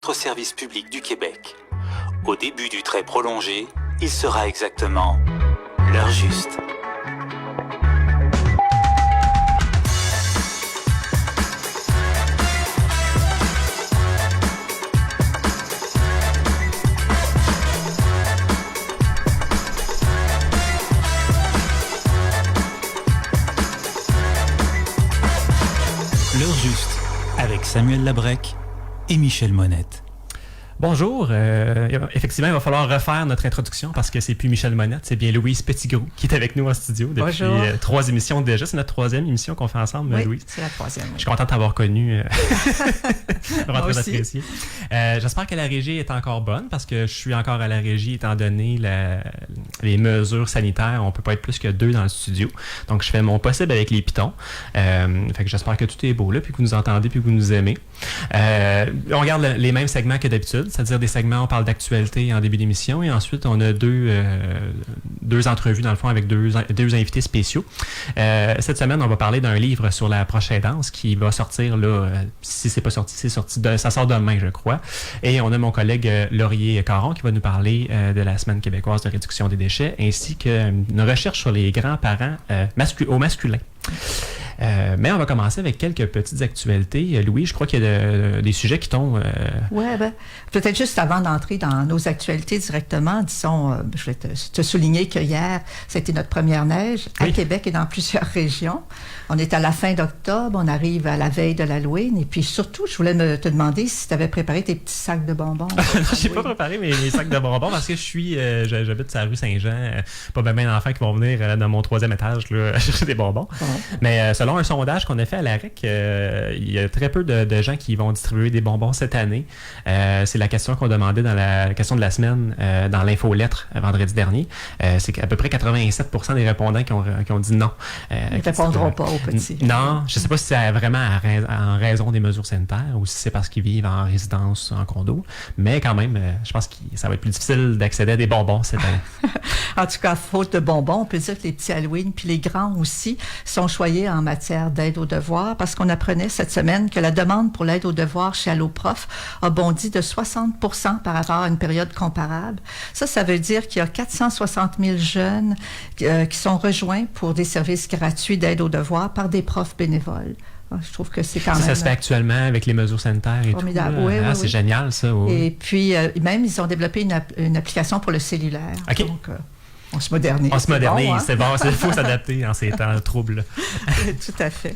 Service public du Québec. Au début du trait prolongé, il sera exactement l'heure juste. L'heure juste, avec Samuel Labrec et Michel Monette. Bonjour. Effectivement, il va falloir refaire notre introduction parce que c'est plus Michel Monette, c'est bien Louise Petitgrou qui est avec nous en studio depuis 3 émissions déjà. C'est notre 3e émission qu'on fait ensemble, oui, Louise. C'est la 3e. Oui. Je suis contente de t'avoir connue. Vraiment très aussi. apprécié. J'espère que la régie est encore bonne parce que je suis encore à la régie étant donné les mesures sanitaires. On ne peut pas être plus que 2 dans le studio. Donc, je fais mon possible avec les pitons. Fait que j'espère que tout est beau là, puis que vous nous entendez, puis que vous nous aimez. On regarde les mêmes segments que d'habitude. C'est-à-dire des segments, on parle d'actualité en début d'émission et ensuite on a deux entrevues dans le fond avec deux invités spéciaux. Cette semaine, on va parler d'un livre sur la proche aidance qui va sortir là, si c'est pas sorti, ça sort demain, je crois. Et on a mon collègue Laurier Caron qui va nous parler de la Semaine québécoise de réduction des déchets ainsi qu'une recherche sur les grands-parents au masculin. Mais on va commencer avec quelques petites actualités. Louis, je crois qu'il y a des sujets qui tombent... Oui, peut-être juste avant d'entrer dans nos actualités directement, disons, je vais te souligner que hier, c'était notre première neige à Québec et dans plusieurs régions. On est à la fin d'octobre, on arrive à la veille de l'Halloween. Et puis surtout, je voulais te demander si tu avais préparé tes petits sacs de bonbons. Non, j'ai pas préparé mes sacs de bonbons parce que j'habite sur la rue Saint-Jean. Pas bien d'enfants qui vont venir dans mon 3e étage là, chercher des bonbons. Mais selon un sondage qu'on a fait à la REC, il y a très peu de gens qui vont distribuer des bonbons cette année. C'est la question qu'on demandait dans la question de la semaine dans l'infolettre vendredi dernier. C'est qu'à peu près 87% des répondants qui ont dit non. Ils ne répondront pas aux petits. Non, je ne sais pas si c'est vraiment en raison des mesures sanitaires ou si c'est parce qu'ils vivent en résidence, en condo. Mais quand même, je pense que ça va être plus difficile d'accéder à des bonbons cette année. En tout cas, faute de bonbons, on peut dire que les petits Halloween puis les grands aussi sont choyés en matière d'aide aux devoirs parce qu'on apprenait cette semaine que la demande pour l'aide aux devoirs chez Alloprof a bondi de 60% par rapport à une période comparable. Ça veut dire qu'il y a 460 000 jeunes qui sont rejoints pour des services gratuits d'aide aux devoirs par des profs bénévoles. Je trouve que c'est quand même... Ça se fait actuellement avec les mesures sanitaires et formidable. tout. Oui, c'est génial, ça. Oui. Et puis, même, ils ont développé une application pour le cellulaire. OK. Donc, on se modernise. C'est bon, il faut s'adapter en ces temps troubles. Tout à fait.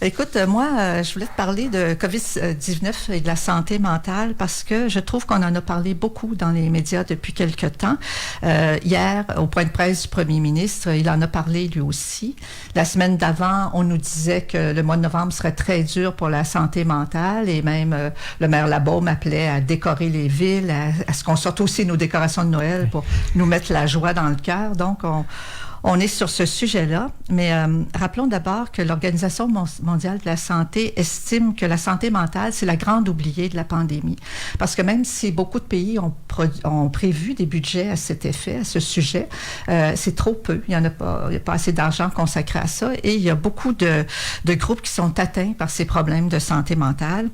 Écoute, moi, je voulais te parler de COVID-19 et de la santé mentale parce que je trouve qu'on en a parlé beaucoup dans les médias depuis quelque temps. Hier, au point de presse du premier ministre, il en a parlé lui aussi. La semaine d'avant, on nous disait que le mois de novembre serait très dur pour la santé mentale et même le maire Labaume appelait à décorer les villes, à ce qu'on sorte aussi nos décorations de Noël pour nous mettre la joie dans le cœur. Donc, on est sur ce sujet-là, mais rappelons d'abord que l'Organisation mondiale de la santé estime que la santé mentale, c'est la grande oubliée de la pandémie. Parce que même si beaucoup de pays ont prévu des budgets à cet effet, à ce sujet, c'est trop peu. Il n'y a pas assez d'argent consacré à ça et il y a beaucoup de groupes qui sont atteints par ces problèmes de santé mentale.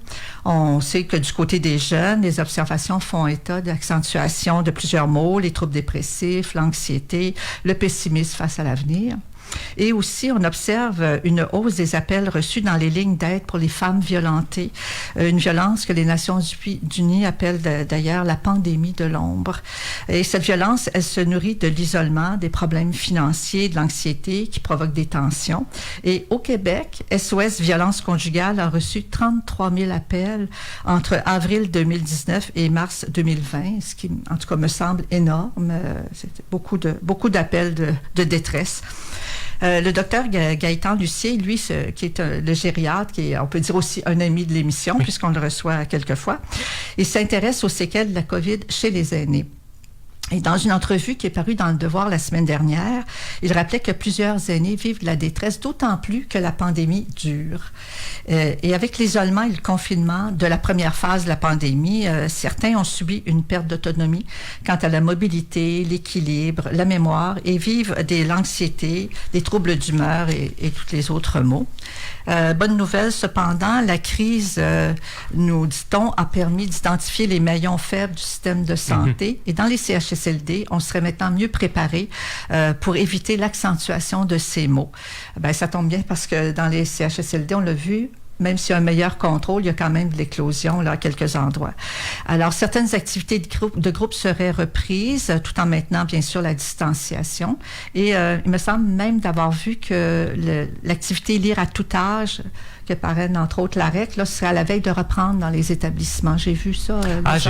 On sait que du côté des jeunes, les observations font état d'accentuation de plusieurs maux, les troubles dépressifs, l'anxiété, le pessimisme face à l'avenir. Et aussi, on observe une hausse des appels reçus dans les lignes d'aide pour les femmes violentées. Une violence que les Nations Unies appellent d'ailleurs la pandémie de l'ombre. Et cette violence, elle se nourrit de l'isolement, des problèmes financiers, de l'anxiété qui provoquent des tensions. Et au Québec, SOS Violence conjugale a reçu 33 000 appels entre avril 2019 et mars 2020, ce qui, en tout cas, me semble énorme. C'est beaucoup d'appels de détresse. Le docteur Gaëtan Lucier, lui, qui est le gériatre, qui est, on peut dire aussi un ami de l'émission, puisqu'on le reçoit quelquefois, il s'intéresse aux séquelles de la COVID chez les aînés. Et dans une entrevue qui est parue dans Le Devoir la semaine dernière, il rappelait que plusieurs aînés vivent de la détresse, d'autant plus que la pandémie dure. Et avec l'isolement et le confinement de la première phase de la pandémie, certains ont subi une perte d'autonomie quant à la mobilité, l'équilibre, la mémoire et vivent de l'anxiété, des troubles d'humeur et tous les autres maux. Bonne nouvelle, cependant, la crise, nous dit-on, a permis d'identifier les maillons faibles du système de santé. Et dans les CHSLD, on serait maintenant mieux préparé pour éviter l'accentuation de ces maux. Ben, ça tombe bien parce que dans les CHSLD, on l'a vu, même s'il y a un meilleur contrôle, il y a quand même de l'éclosion là, à quelques endroits. Alors, certaines activités de groupe seraient reprises, tout en maintenant, bien sûr, la distanciation. Et il me semble même d'avoir vu que l'activité Lire à tout âge, que parraine, entre autres, l'AREC, là, serait à la veille de reprendre dans les établissements. J'ai vu ça.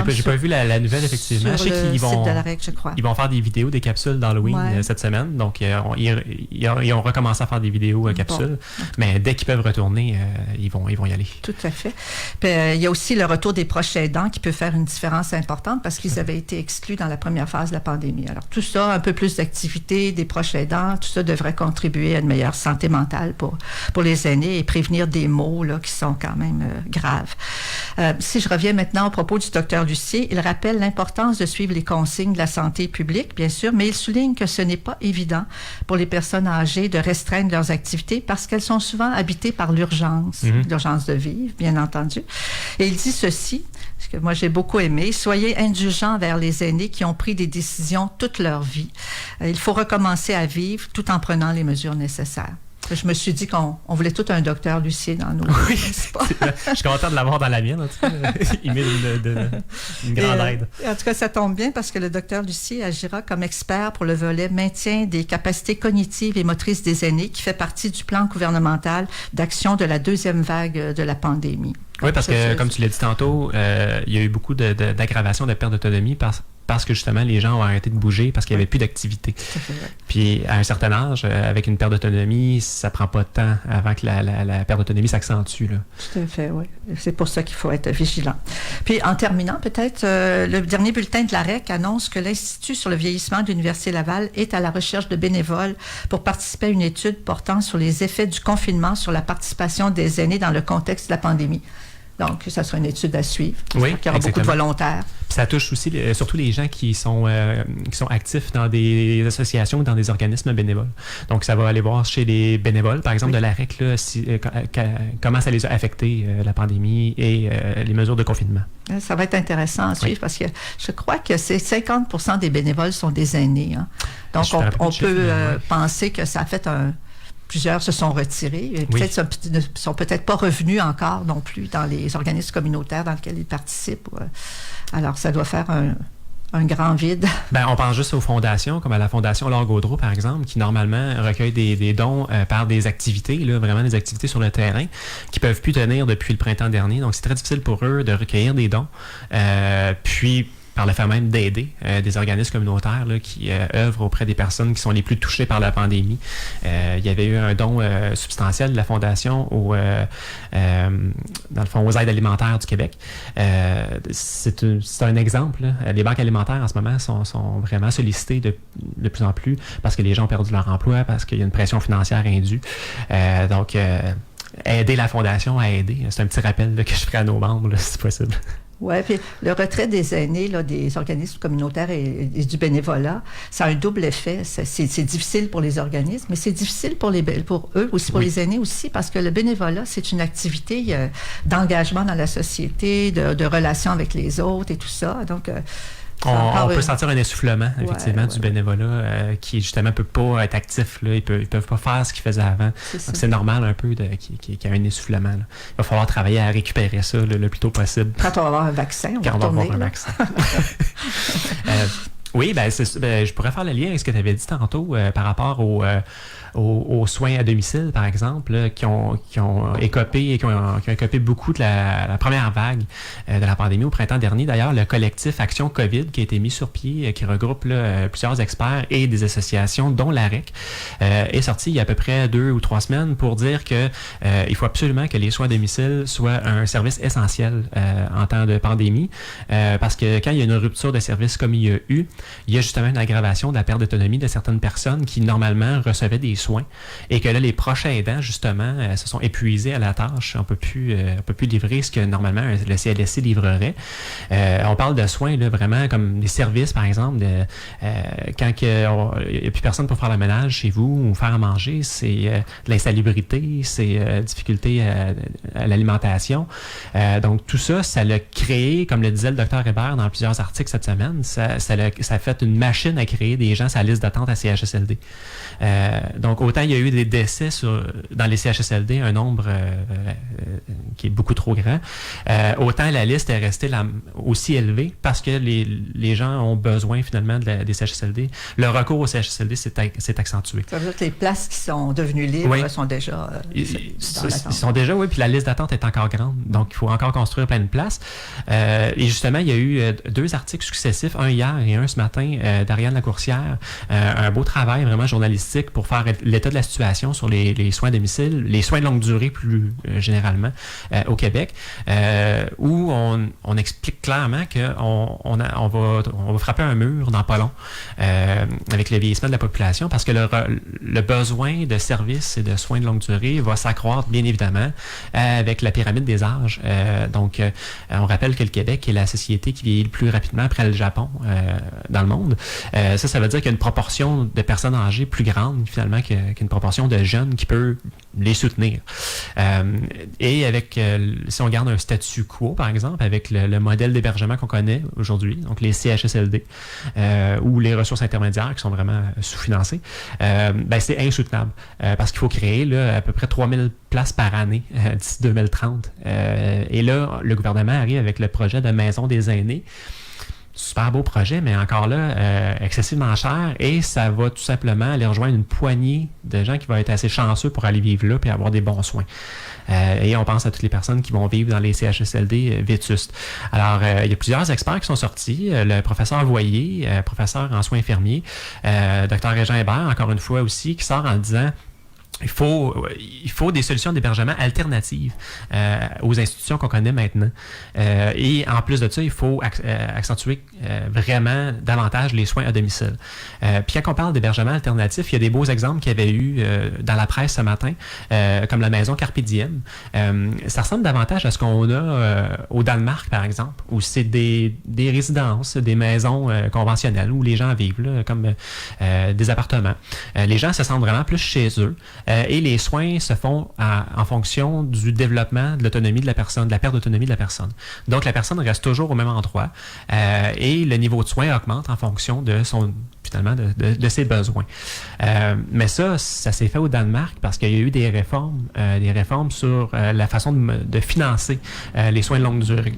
J'ai pas vu la nouvelle, effectivement. Sur le site de l'AREC, je crois. Ils vont faire des vidéos, des capsules d'Halloween cette semaine. Donc, ils ont recommencé à faire des vidéos capsules. Bon. Mais dès qu'ils peuvent retourner, ils vont y aller. Tout à fait. Puis, il y a aussi le retour des proches aidants qui peut faire une différence importante parce qu'ils avaient été exclus dans la première phase de la pandémie. Alors, tout ça, un peu plus d'activité des proches aidants, tout ça devrait contribuer à une meilleure santé mentale pour les aînés et prévenir des maux là, qui sont quand même graves. Si je reviens maintenant au propos du docteur Lucier, il rappelle l'importance de suivre les consignes de la santé publique, bien sûr, mais il souligne que ce n'est pas évident pour les personnes âgées de restreindre leurs activités parce qu'elles sont souvent habitées par l'urgence, l'urgence de vivre, bien entendu. Et il dit ceci, ce que moi j'ai beaucoup aimé, soyez indulgents vers les aînés qui ont pris des décisions toute leur vie. Il faut recommencer à vivre tout en prenant les mesures nécessaires. Je me suis dit qu'on voulait tout un docteur Lucier dans nos vies, n'est-ce pas? Je suis content de l'avoir dans la mienne, en tout cas. Il met une grande aide. En tout cas, ça tombe bien parce que le docteur Lucier agira comme expert pour le volet maintien des capacités cognitives et motrices des aînés qui fait partie du plan gouvernemental d'action de la deuxième vague de la pandémie. Oui, parce que, comme tu l'as dit tantôt, il y a eu beaucoup d'aggravation de perte d'autonomie parce que justement, les gens ont arrêté de bouger parce qu'il n'y avait plus d'activité. Puis, à un certain âge, avec une perte d'autonomie, ça prend pas de temps avant que la perte d'autonomie s'accentue. Là. Tout à fait, oui. C'est pour ça qu'il faut être vigilant. Puis, en terminant, peut-être, le dernier bulletin de l'AREC annonce que l'Institut sur le vieillissement de l'Université Laval est à la recherche de bénévoles pour participer à une étude portant sur les effets du confinement sur la participation des aînés dans le contexte de la pandémie. Donc, ça sera une étude à suivre. Oui, il y aura beaucoup de volontaires. Puis ça touche aussi surtout les gens qui sont actifs dans des associations ou dans des organismes bénévoles. Donc, ça va aller voir chez les bénévoles, par exemple, de l'AREC, là, comment ça les a affectés, la pandémie et les mesures de confinement. Ça va être intéressant à suivre parce que je crois que 50% des bénévoles sont des aînés. Hein. Donc, on peut penser que ça a fait plusieurs se sont retirés et peut-être ne sont peut-être pas revenus encore non plus dans les organismes communautaires dans lesquels ils participent. Alors, ça doit faire un grand vide. Ben, on pense juste aux fondations, comme à la Fondation Laure Gaudreau, par exemple, qui normalement recueille des dons par des activités, là, vraiment des activités sur le terrain, qui peuvent plus tenir depuis le printemps dernier. Donc, c'est très difficile pour eux de recueillir des dons. Puis, par le fait même d'aider des organismes communautaires là, qui œuvrent auprès des personnes qui sont les plus touchées par la pandémie. Il y avait eu un don substantiel de la Fondation dans le fond, aux aides alimentaires du Québec. C'est un exemple. Là. Les banques alimentaires, en ce moment, sont vraiment sollicitées de plus en plus parce que les gens ont perdu leur emploi, parce qu'il y a une pression financière indue. Donc, aider la Fondation à aider, c'est un petit rappel là, que je ferai à nos membres, là, si possible. Oui, puis le retrait des aînés, là, des organismes communautaires et du bénévolat, ça a un double effet. C'est difficile pour les organismes, mais c'est difficile pour eux aussi, pour les aînés aussi, parce que le bénévolat, c'est une activité d'engagement dans la société, de relation avec les autres et tout ça. Donc, on peut sentir un essoufflement, effectivement, du bénévolat qui, justement, ne peut pas être actif. Là. Ils peuvent pas faire ce qu'ils faisaient avant. Donc, c'est normal un peu qu'il y ait un essoufflement. Là. Il va falloir travailler à récupérer ça le plus tôt possible. Quand on va avoir un vaccin, on va avoir un vaccin. Oui, je pourrais faire le lien avec ce que tu avais dit tantôt par rapport aux soins à domicile, par exemple, là, qui ont écopé beaucoup de la première vague de la pandémie au printemps dernier. D'ailleurs, le collectif Action COVID qui a été mis sur pied, qui regroupe là, plusieurs experts et des associations, dont l'AREC, est sorti il y a à peu près 2 ou 3 semaines pour dire que il faut absolument que les soins à domicile soient un service essentiel en temps de pandémie, parce que quand il y a une rupture de service comme il y a eu, il y a justement une aggravation de la perte d'autonomie de certaines personnes qui, normalement, recevaient des soins et que là, les proches aidants, justement, se sont épuisés à la tâche. On peut plus livrer ce que, normalement, le CLSC livrerait. On parle de soins, là, vraiment, comme des services, par exemple, quand il n'y a plus personne pour faire le ménage chez vous ou faire à manger, c'est de l'insalubrité, c'est difficulté à l'alimentation. Donc, tout ça, ça l'a créé, comme le disait le docteur Hébert dans plusieurs articles cette semaine, ça a fait une machine à créer des gens sur la liste d'attente à CHSLD. Donc, autant il y a eu des décès dans les CHSLD, un nombre qui est beaucoup trop grand, autant la liste est restée aussi élevée parce que les gens ont besoin finalement des CHSLD. Le recours au CHSLD s'est accentué. Ça veut dire que les places qui sont devenues libres sont déjà ils sont déjà, oui, puis la liste d'attente est encore grande. Donc, il faut encore construire plein de places. Et justement, il y a eu 2 articles successifs, un hier et un ce matin, d'Ariane Lacourcière. Un beau travail vraiment journalistique pour faire l'état de la situation sur les soins à domicile, les soins de longue durée plus généralement au Québec, où on explique clairement qu'on va frapper un mur dans pas long avec le vieillissement de la population parce que le besoin de services et de soins de longue durée va s'accroître bien évidemment avec la pyramide des âges. Donc, on rappelle que le Québec est la société qui vieillit le plus rapidement après le Japon dans le monde. Ça veut dire qu'il y a une proportion de personnes âgées plus grande finalement qu'une proportion de jeunes qui peut les soutenir. Et avec, si on garde un statu quo, par exemple, avec le modèle d'hébergement qu'on connaît aujourd'hui, donc les CHSLD ou les ressources intermédiaires qui sont vraiment sous-financées, c'est insoutenable parce qu'il faut créer là, à peu près 3000 places par année d'ici 2030. Et là, le gouvernement arrive avec le projet de maison des aînés. Super beau projet, mais encore là, excessivement cher et ça va tout simplement aller rejoindre une poignée de gens qui vont être assez chanceux pour aller vivre là et avoir des bons soins. Et on pense à toutes les personnes qui vont vivre dans les CHSLD vétustes. Alors, il y a plusieurs experts qui sont sortis. Le professeur Voyer, professeur en soins infirmiers, Dr Régent Hébert, encore une fois aussi, qui sort en disant il faut des solutions d'hébergement alternatives aux institutions qu'on connaît maintenant. Et en plus de ça, il faut accentuer vraiment davantage les soins à domicile. Puis quand on parle d'hébergement alternatif, il y a des beaux exemples qu'il y avait eu dans la presse ce matin, comme la maison Carpe Diem. Ça ressemble davantage à ce qu'on a au Danemark, par exemple, où c'est des résidences, des maisons conventionnelles où les gens vivent, là, comme des appartements. Les gens se sentent vraiment plus chez eux. Et les soins se font en fonction du développement de l'autonomie de la personne, de la perte d'autonomie de la personne. Donc, la personne reste toujours au même endroit et le niveau de soins augmente en fonction de de ses besoins. Mais ça s'est fait au Danemark parce qu'il y a eu des réformes sur la façon de financer les soins de longue durée.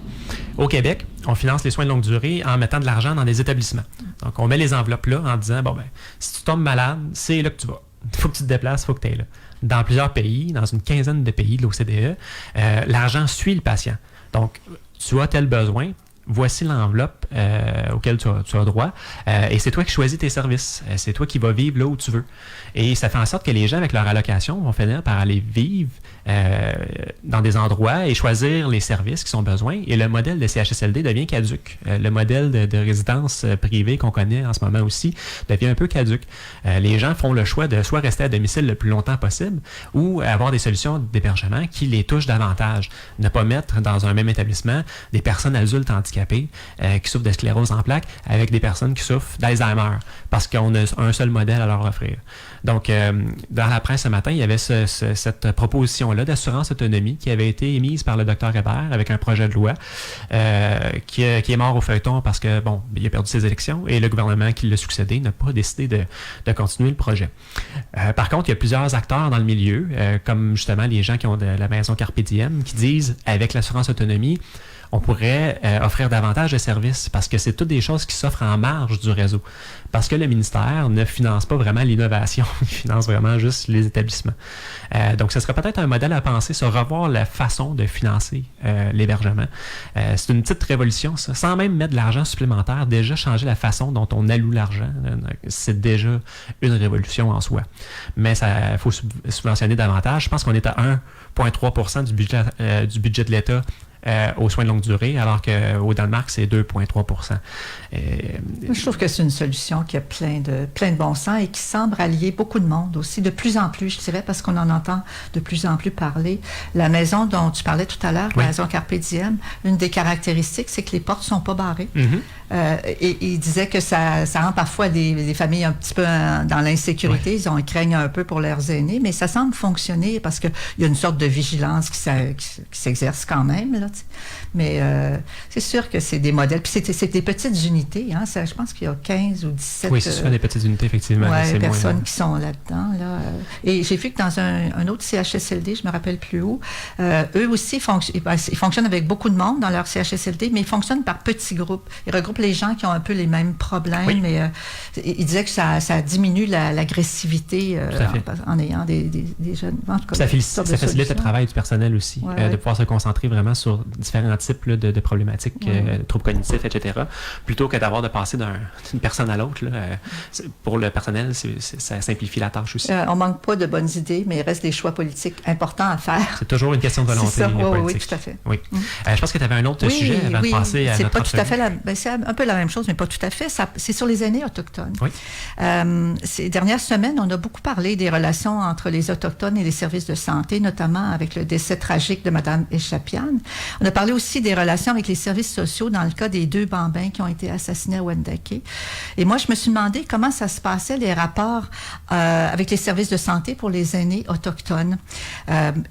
Au Québec, on finance les soins de longue durée en mettant de l'argent dans des établissements. Donc, on met les enveloppes là en disant, si tu tombes malade, c'est là que tu vas. Il faut que tu te déplaces, il faut que tu es là. Dans plusieurs pays, dans une quinzaine de pays de l'OCDE, l'argent suit le patient. Donc, tu as tel besoin, voici l'enveloppe auquel tu as droit et c'est toi qui choisis tes services. C'est toi qui vas vivre là où tu veux. Et ça fait en sorte que les gens, avec leur allocation, vont finir par aller vivre dans des endroits et choisir les services qui sont besoin. Et le modèle de CHSLD devient caduc. Le modèle de résidence privée qu'on connaît en ce moment aussi devient un peu caduc. Les gens font le choix de soit rester à domicile le plus longtemps possible ou avoir des solutions d'hébergement qui les touchent davantage. Ne pas mettre dans un même établissement des personnes adultes handicapées qui souffrent de sclérose en plaques avec des personnes qui souffrent d'Alzheimer parce qu'on a un seul modèle à leur offrir. Donc, dans la presse ce matin, il y avait cette proposition-là d'assurance autonomie qui avait été émise par le Dr Hébert avec un projet de loi qui est mort au feuilleton parce que, il a perdu ses élections et le gouvernement qui l'a succédé n'a pas décidé de continuer le projet. Par contre, il y a plusieurs acteurs dans le milieu, comme justement les gens qui ont de la maison Carpe Diem, qui disent, avec l'assurance autonomie, on pourrait offrir davantage de services parce que c'est toutes des choses qui s'offrent en marge du réseau. Parce que le ministère ne finance pas vraiment l'innovation, il finance vraiment juste les établissements. Donc, ce serait peut-être un modèle à penser sur revoir la façon de financer l'hébergement. C'est une petite révolution, ça. Sans même mettre de l'argent supplémentaire, déjà changer la façon dont on alloue l'argent, c'est déjà une révolution en soi. Mais il faut subventionner davantage. Je pense qu'on est à 1,3% du budget de l'État aux soins de longue durée, alors qu'au Danemark, c'est 2,3 %. Je trouve que c'est une solution qui a plein de bon sens et qui semble rallier beaucoup de monde aussi, de plus en plus, je dirais, parce qu'on en entend de plus en plus parler. La maison dont tu parlais tout à l'heure, la maison Carpe Diem, une des caractéristiques, c'est que les portes ne sont pas barrées. Et il disait que ça rend parfois des familles un petit peu dans l'insécurité. Ils craignent un peu pour leurs aînés, mais ça semble fonctionner parce qu'il y a une sorte de vigilance qui s'exerce quand même. Là, mais c'est sûr que c'est des modèles. Puis c'est des petites unités. Hein, je pense qu'il y a 15 ou 17 oui, c'est souvent des petites unités, effectivement. Personnes qui sont là-dedans. Là. Et j'ai vu que dans un autre CHSLD, je ne me rappelle plus où, eux aussi, ils fonctionnent avec beaucoup de monde dans leur CHSLD, mais ils fonctionnent par petits groupes. Ils regroupent les gens qui ont un peu les mêmes problèmes. Mais ils disaient que ça diminue l'agressivité en ayant des jeunes. En tout cas, ça facilite le travail du personnel aussi, de pouvoir se concentrer vraiment sur différents types là, de problématiques, troubles cognitifs, etc., plutôt que d'avoir de passer d'une personne à l'autre. Pour le personnel, ça simplifie la tâche aussi. On ne manque pas de bonnes idées, mais il reste des choix politiques importants à faire. C'est toujours une question de volonté politique. Oui, tout à fait. Oui. Je pense que tu avais un autre sujet avant de passer à notre c'est pas tout à fait c'est un peu la même chose, mais pas tout à fait. C'est sur les aînés autochtones. Oui. Ces dernières semaines, on a beaucoup parlé des relations entre les Autochtones et les services de santé, notamment avec le décès tragique de Mme Echapian. On a parlé aussi des relations avec les services sociaux dans le cas des 2 bambins qui ont été assassinés à Wendake. Et moi, je me suis demandé comment ça se passait, les rapports avec les services de santé pour les aînés autochtones.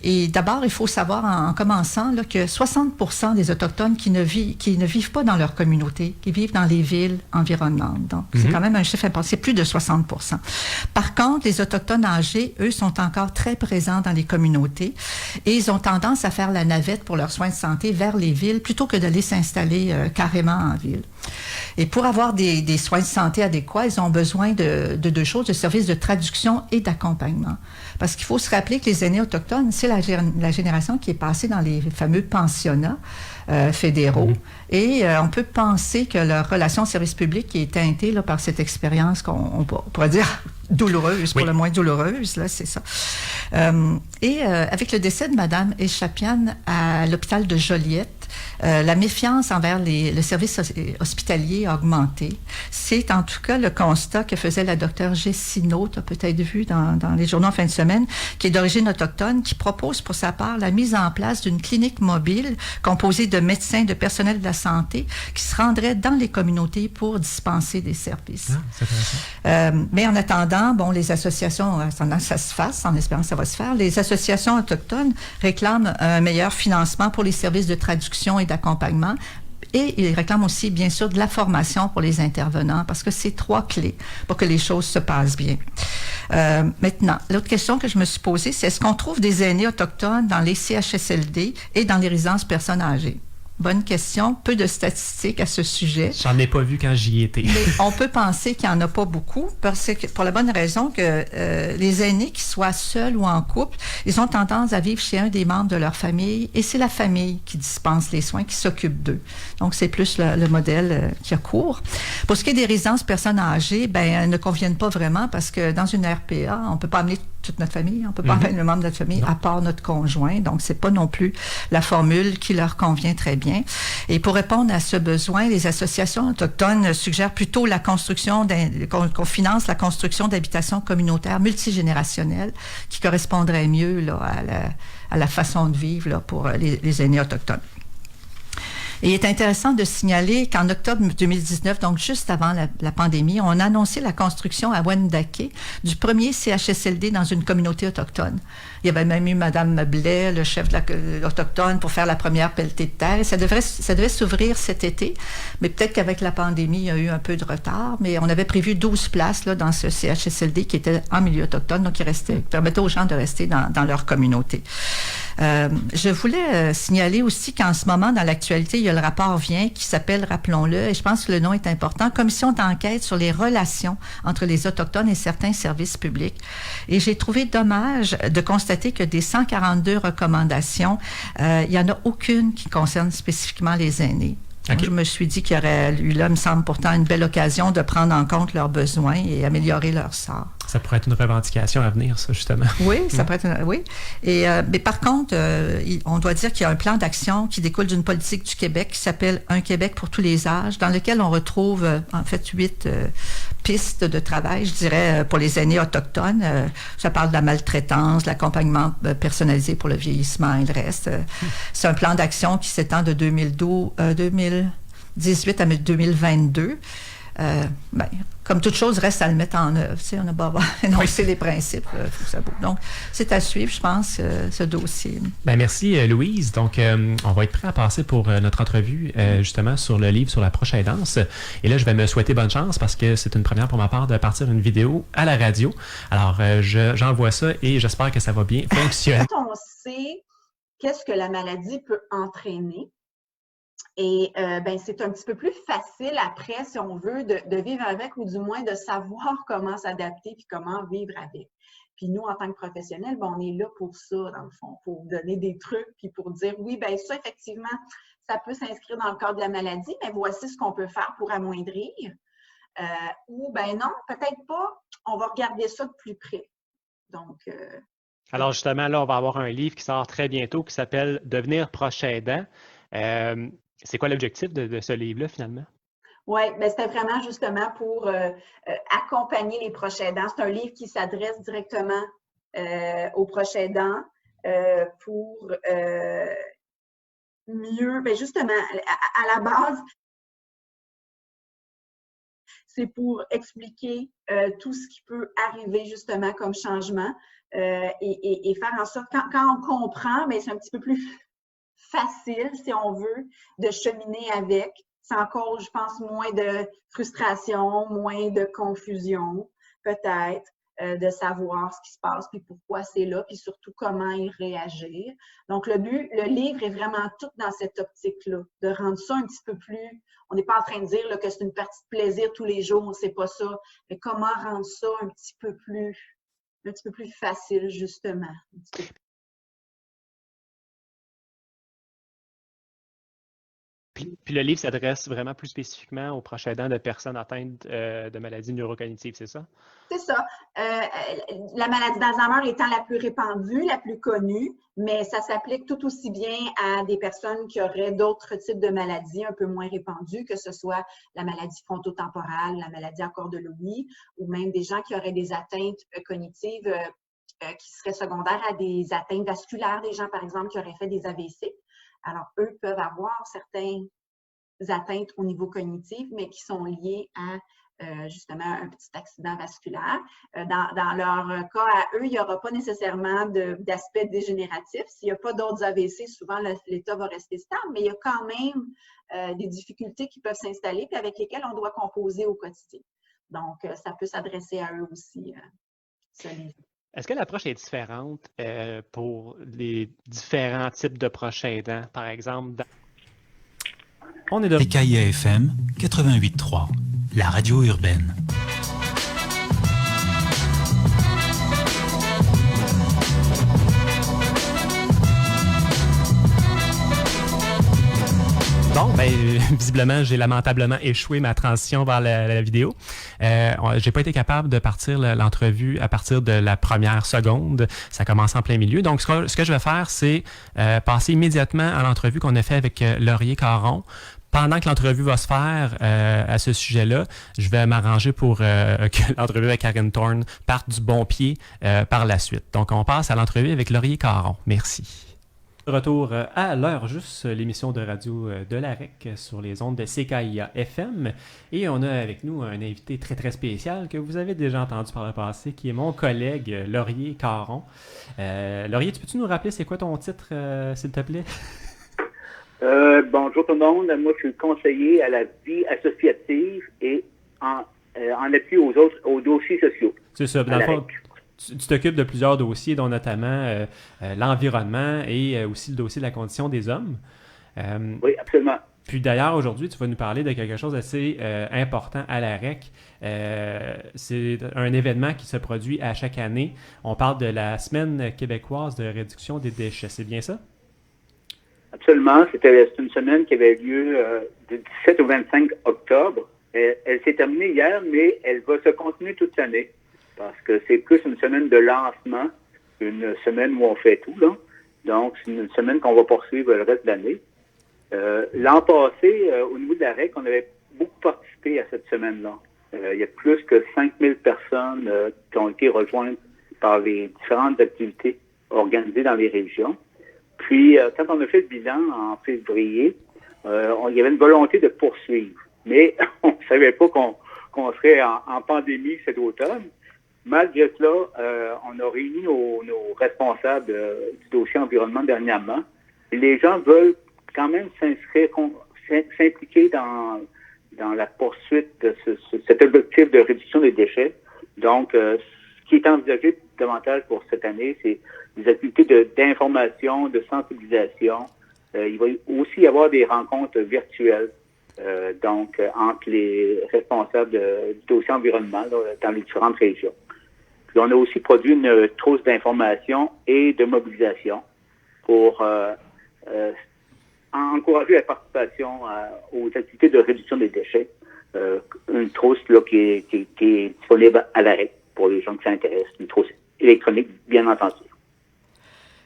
Et d'abord, il faut savoir, en commençant, là, que 60% des Autochtones qui ne vivent pas dans leur communauté, qui vivent dans les villes environnantes. Donc, c'est quand même un chiffre important. C'est plus de 60%. Par contre, les Autochtones âgés, eux, sont encore très présents dans les communautés et ils ont tendance à faire la navette pour leurs soins de santé vers les villes plutôt que d'aller s'installer carrément en ville. Et pour avoir des soins de santé adéquats, ils ont besoin de 2 choses, de services de traduction et d'accompagnement. Parce qu'il faut se rappeler que les aînés autochtones, c'est la génération qui est passée dans les fameux pensionnats fédéraux. Et on peut penser que leur relation au service public est teintée là, par cette expérience qu'on pourrait dire douloureuse, pour le moins douloureuse, là, c'est ça. Avec le décès de Mme Echapian à l'hôpital de Joliette, la méfiance envers le service hospitalier a augmenté. C'est en tout cas le constat que faisait la docteure Gessineau, tu as peut-être vu dans les journaux en fin de semaine, qui est d'origine autochtone, qui propose pour sa part la mise en place d'une clinique mobile composée de médecins, de personnel de la santé, qui se rendrait dans les communautés pour dispenser des services. C'est intéressant. Mais en attendant, les associations, ça se fasse, en espérant que ça va se faire, les associations autochtones réclament un meilleur financement pour les services de traduction et d'accompagnement. Et ils réclament aussi, bien sûr, de la formation pour les intervenants, parce que c'est 3 clés pour que les choses se passent bien. Maintenant, l'autre question que je me suis posée, c'est est-ce qu'on trouve des aînés autochtones dans les CHSLD et dans les résidences personnes âgées? Bonne question. Peu de statistiques à ce sujet. J'en ai pas vu quand j'y étais. Mais on peut penser qu'il n'y en a pas beaucoup pour la bonne raison que les aînés, qu'ils soient seuls ou en couple, ils ont tendance à vivre chez un des membres de leur famille et c'est la famille qui dispense les soins, qui s'occupe d'eux. Donc, c'est plus le modèle qui a cours. Pour ce qui est des résidences personnes âgées, elles ne conviennent pas vraiment parce que dans une RPA, on ne peut pas amener toute notre famille, on ne peut pas amener le membre de notre famille à part notre conjoint. Donc, c'est pas non plus la formule qui leur convient très bien. Et pour répondre à ce besoin, les associations autochtones suggèrent plutôt qu'on finance la construction d'habitations communautaires multigénérationnelles qui correspondraient mieux là, à la façon de vivre là, pour les aînés autochtones. Et il est intéressant de signaler qu'en octobre 2019, donc juste avant la pandémie, on a annoncé la construction à Wendake du premier CHSLD dans une communauté autochtone. Il y avait même eu Mme Blais, le chef de l'Autochtone, pour faire la première pelletée de terre. Ça devait s'ouvrir cet été, mais peut-être qu'avec la pandémie, il y a eu un peu de retard. Mais on avait prévu 12 places là, dans ce CHSLD qui était en milieu autochtone, donc qui permettait aux gens de rester dans leur communauté. Je voulais signaler aussi qu'en ce moment, dans l'actualité, il y a le rapport Vient qui s'appelle, rappelons-le, et je pense que le nom est important, Commission d'enquête sur les relations entre les Autochtones et certains services publics. Et j'ai trouvé dommage de constater que des 142 recommandations, il n'y en a aucune qui concerne spécifiquement les aînés. Okay. Je me suis dit qu'il y aurait eu là, me semble pourtant, une belle occasion de prendre en compte leurs besoins et améliorer leur sort. Ça pourrait être une revendication à venir, ça, justement. Oui, ça pourrait être oui. Et, mais par contre, on doit dire qu'il y a un plan d'action qui découle d'une politique du Québec qui s'appelle Un Québec pour tous les âges, dans lequel on retrouve, en fait, 8 pistes de travail, je dirais, pour les aînés autochtones. Ça parle de la maltraitance, de l'accompagnement personnalisé pour le vieillissement et le reste. C'est un plan d'action qui s'étend de 2018 à 2022. Comme toute chose, reste à le mettre en œuvre. Tu sais, on a beau énoncer les principes, faut que ça bouge. Donc, c'est à suivre, je pense, ce dossier. Merci, Louise. Donc, on va être prêt à passer pour notre entrevue, justement, sur le livre sur la proche aidance. Et là, je vais me souhaiter bonne chance parce que c'est une première pour ma part de partir une vidéo à la radio. Alors, j'envoie ça et j'espère que ça va bien fonctionner. Quand on sait qu'est-ce que la maladie peut entraîner, et c'est un petit peu plus facile après, si on veut, de vivre avec ou du moins de savoir comment s'adapter puis comment vivre avec. Puis nous, en tant que professionnels, on est là pour ça, dans le fond, pour donner des trucs puis pour dire, oui, ça, effectivement, ça peut s'inscrire dans le cadre de la maladie, mais voici ce qu'on peut faire pour amoindrir. Ou, non, peut-être pas, on va regarder ça de plus près. Donc... Alors, justement, là, on va avoir un livre qui sort très bientôt qui s'appelle « Devenir proche aidant ». C'est quoi l'objectif de ce livre-là, finalement? Oui, c'était vraiment justement pour accompagner les proches aidants. C'est un livre qui s'adresse directement aux proches aidants pour mieux, justement, à la base, c'est pour expliquer tout ce qui peut arriver justement comme changement et faire en sorte, quand on comprend, c'est un petit peu plus facile, si on veut, de cheminer avec. C'est encore, je pense, moins de frustration, moins de confusion, peut-être, de savoir ce qui se passe, puis pourquoi c'est là, puis surtout comment y réagir. Donc, le livre est vraiment tout dans cette optique-là, de rendre ça un petit peu plus... On n'est pas en train de dire là, que c'est une partie de plaisir tous les jours, c'est pas ça, mais comment rendre ça un petit peu plus facile, justement. Puis le livre s'adresse vraiment plus spécifiquement aux proches aidants de personnes atteintes de maladies neurocognitives, c'est ça? C'est ça. La maladie d'Alzheimer étant la plus répandue, la plus connue, mais ça s'applique tout aussi bien à des personnes qui auraient d'autres types de maladies un peu moins répandues, que ce soit la maladie frontotemporale, la maladie à corps de Lewy, ou même des gens qui auraient des atteintes cognitives qui seraient secondaires à des atteintes vasculaires, des gens, par exemple, qui auraient fait des AVC. Alors, eux peuvent avoir certaines atteintes au niveau cognitif, mais qui sont liées à justement un petit accident vasculaire. Dans leur cas, à eux, il n'y aura pas nécessairement d'aspect dégénératif. S'il n'y a pas d'autres AVC, souvent l'état va rester stable, mais il y a quand même des difficultés qui peuvent s'installer et avec lesquelles on doit composer au quotidien. Donc, ça peut s'adresser à eux aussi, ce livre. Est-ce que l'approche est différente pour les différents types de proches aidants, par exemple? On est de CKIA-FM 88.3, la radio urbaine. Bon, visiblement, j'ai lamentablement échoué ma transition vers la vidéo. J'ai pas été capable de partir l'entrevue à partir de la première seconde. Ça commence en plein milieu. Donc, ce que je vais faire, c'est passer immédiatement à l'entrevue qu'on a fait avec Laurier Caron. Pendant que l'entrevue va se faire à ce sujet-là, je vais m'arranger pour que l'entrevue avec Karen Thorne parte du bon pied par la suite. Donc, on passe à l'entrevue avec Laurier Caron. Merci. Retour à l'heure juste, l'émission de radio de la REC sur les ondes de CKIA FM. Et on a avec nous un invité très très spécial que vous avez déjà entendu par le passé, qui est mon collègue Laurier Caron. Laurier, peux-tu nous rappeler c'est quoi ton titre, s'il te plaît? Bonjour tout le monde. Moi, je suis conseiller à la vie associative et en appui aux dossiers sociaux. C'est ça. Dans le fond, tu t'occupes de plusieurs dossiers, dont notamment l'environnement et aussi le dossier de la condition des hommes. Oui, absolument. Puis d'ailleurs, aujourd'hui, tu vas nous parler de quelque chose d'assez important à la REC. C'est un événement qui se produit à chaque année. On parle de la Semaine québécoise de réduction des déchets. C'est bien ça? seulement. C'est une semaine qui avait lieu du 17 au 25 octobre. Elle s'est terminée hier, mais elle va se continuer toute l'année parce que c'est plus une semaine de lancement, une semaine où on fait tout, là. Donc, c'est une semaine qu'on va poursuivre le reste de l'année. L'an passé, au niveau de la REC, on avait beaucoup participé à cette semaine-là. Il y a plus que 5000 personnes qui ont été rejointes par les différentes activités organisées dans les régions. Puis, quand on a fait le bilan en février, il y avait une volonté de poursuivre. Mais on ne savait pas qu'on serait en pandémie cet automne. Malgré cela, on a réuni nos responsables du dossier environnement dernièrement. Et les gens veulent quand même s'impliquer dans la poursuite de cet objectif de réduction des déchets. Donc, ce qui est envisagé davantage pour cette année, c'est des activités d'information, de sensibilisation. Il va aussi y avoir des rencontres virtuelles, entre les responsables du dossier environnement là, dans les différentes régions. Puis on a aussi produit une trousse d'information et de mobilisation pour encourager la participation aux activités de réduction des déchets. Une trousse là, qui est disponible à l'arrêt pour les gens qui s'intéressent. Une trousse électronique, bien entendu.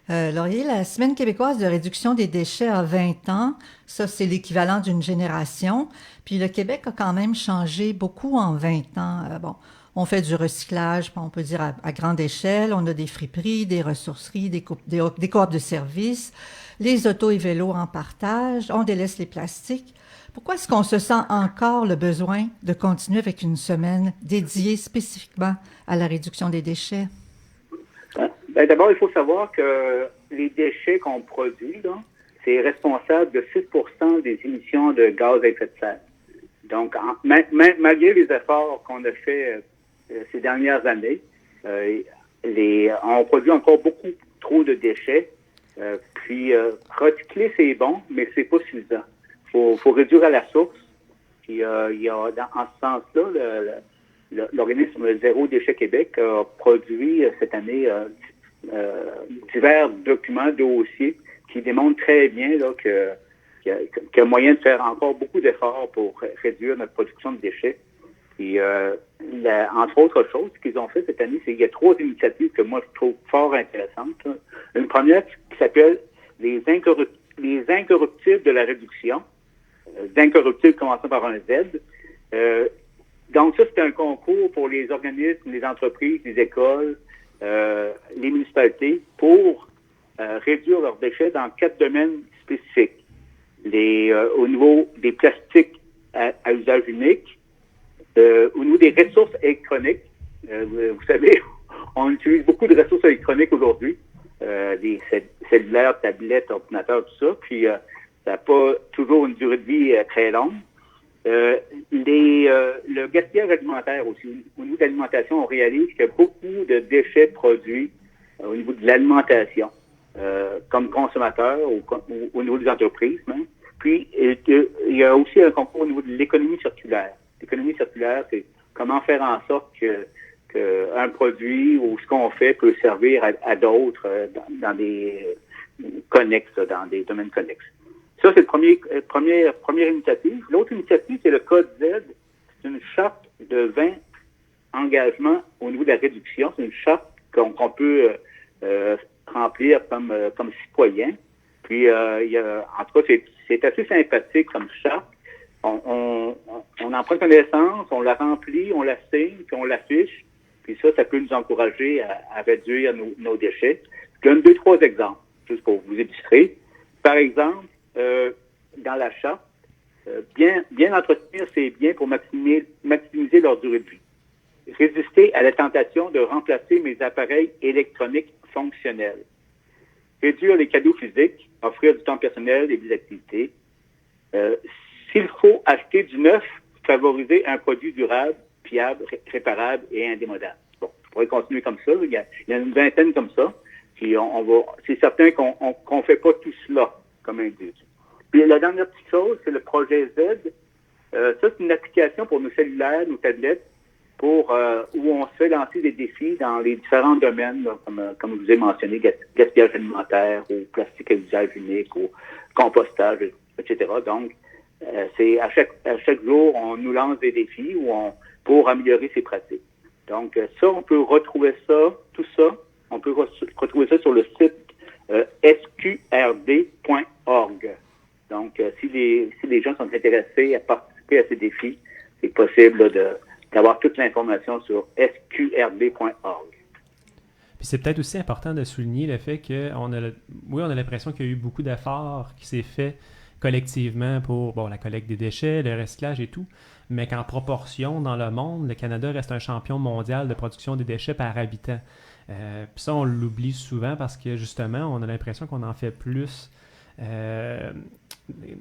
Laurier, la Semaine québécoise de réduction des déchets a 20 ans. Ça, c'est l'équivalent d'une génération. Puis le Québec a quand même changé beaucoup en 20 ans. On fait du recyclage, on peut dire à grande échelle. On a des friperies, des ressourceries, des coops de services, les autos et vélos en partage. On délaisse les plastiques. Pourquoi est-ce qu'on se sent encore le besoin de continuer avec une semaine dédiée spécifiquement à la réduction des déchets? D'abord, il faut savoir que les déchets qu'on produit, là, c'est responsable de 6 des émissions de gaz à effet de serre. Donc, malgré les efforts qu'on a fait ces dernières années, on produit encore beaucoup trop de déchets. Puis, recycler, c'est bon, mais c'est pas suffisant. Faut réduire à la source. Puis, il y a, en ce sens-là, l'organisme Zéro Déchet Québec a produit cette année divers documents, dossiers qui démontrent très bien là, qu'il y a moyen de faire encore beaucoup d'efforts pour réduire notre production de déchets. Et entre autres choses, ce qu'ils ont fait cette année, c'est qu'il y a 3 initiatives que moi je trouve fort intéressantes. Une première qui s'appelle les incorruptibles de la réduction. Incorruptibles commençant par un Z. Donc ça, c'est un concours pour les organismes, les entreprises, les écoles, les municipalités pour réduire leurs déchets dans 4 domaines spécifiques. Au niveau des plastiques à usage unique, au niveau des ressources électroniques, vous savez, on utilise beaucoup de ressources électroniques aujourd'hui, des cellulaires, tablettes, ordinateurs, tout ça, puis ça n'a pas toujours une durée de vie très longue. Le gaspillage alimentaire aussi. Au niveau de l'alimentation, on réalise qu'il y a beaucoup de déchets produits au niveau de l'alimentation, comme consommateurs ou au niveau des entreprises. Même. Puis, il y a aussi un concours au niveau de l'économie circulaire. L'économie circulaire, c'est comment faire en sorte que un produit ou ce qu'on fait peut servir à d'autres dans des connexes, dans des domaines connexes. Ça, c'est la première initiative. L'autre initiative, c'est le Code Z. C'est une charte de 20 engagements au niveau de la réduction. C'est une charte qu'on peut remplir comme citoyen. Puis, en tout cas, c'est assez sympathique comme charte. On en prend connaissance, on la remplit, on la signe, puis on l'affiche. Puis ça peut nous encourager à réduire nos déchets. Je donne 2-3 exemples, juste pour vous illustrer. Par exemple, dans la charte, bien entretenir ses biens pour maximiser leur durée de vie. Résister à la tentation de remplacer mes appareils électroniques fonctionnels. Réduire les cadeaux physiques, offrir du temps personnel et des activités. S'il faut acheter du neuf, favoriser un produit durable, fiable, réparable et indémodable. Bon, je pourrais continuer comme ça. Il y a une vingtaine comme ça. Puis c'est certain qu'on fait pas tout cela comme individu. Puis la dernière petite chose, c'est le projet Z. Ça, c'est une application pour nos cellulaires, nos tablettes, où on se fait lancer des défis dans les différents domaines, là, comme je vous ai mentionné, gaspillage alimentaire, ou plastique à usage unique, ou compostage, etc. Donc, c'est à chaque jour, on nous lance des défis pour améliorer ces pratiques. Donc, ça, on peut retrouver tout ça, on peut retrouver ça sur le site sqrd.org. Donc, si les gens sont intéressés à participer à ces défis, c'est possible d'avoir toute l'information sur sqrd.org. Puis c'est peut-être aussi important de souligner le fait qu'on a l'impression qu'il y a eu beaucoup d'efforts qui s'est fait collectivement pour la collecte des déchets, le recyclage et tout, mais qu'en proportion dans le monde, le Canada reste un champion mondial de production des déchets par habitant. Puis ça, on l'oublie souvent parce que justement, on a l'impression qu'on en fait plus,